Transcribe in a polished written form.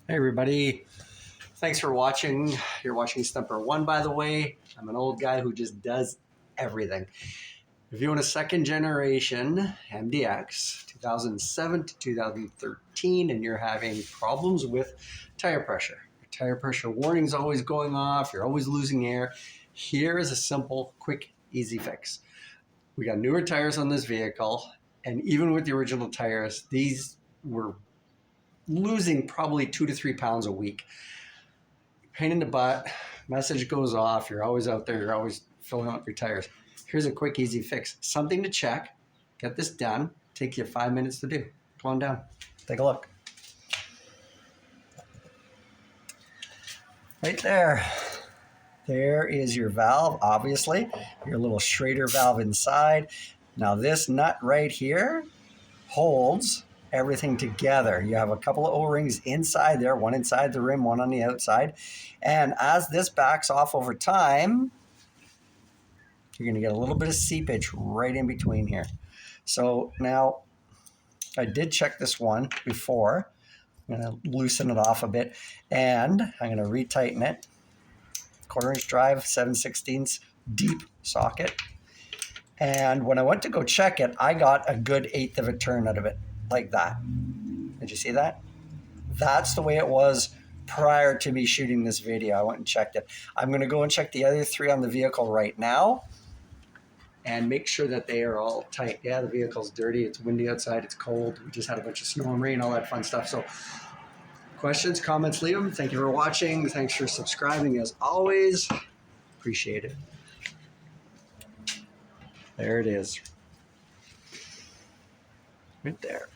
Hey everybody, thanks for watching. You're watching Stumper 1, by the way. I'm an old guy who just does everything. If you want a second generation MDX, 2007 to 2013, and you're having problems with tire pressure, your tire pressure warning's always going off, you're always losing air, here is a simple, quick, easy fix. We got newer tires on this vehicle, and even with the original tires, these were losing probably 2 to 3 pounds a week. Pain in the butt, message goes off, you're always out there, you're always filling up your tires. Here's a quick, easy fix. Something to check. Get this done. Take you 5 minutes to do. Come on down. Take a look. Right there. There is your valve, obviously. Your little Schrader valve inside. Now this nut right here holds everything together. You have a couple of O-rings inside there, one inside the rim, one on the outside. And as this backs off over time, you're going to get a little bit of seepage right in between here. So now I did check this one before. I'm going to loosen it off a bit and I'm going to retighten it. 1/4 inch drive, 7/16 deep socket. And when I went to go check it, I got a good 1/8 of a turn out of it, like that. Did you see that? That's the way it was prior to me shooting this video. I went and checked it. I'm going to go and check the other 3 on the vehicle right now and make sure that they are all tight. Yeah, the vehicle's dirty. It's windy outside. It's cold. We just had a bunch of snow and rain, all that fun stuff. So questions, comments, leave them. Thank you for watching. Thanks for subscribing as always. Appreciate it. There it is. Right there.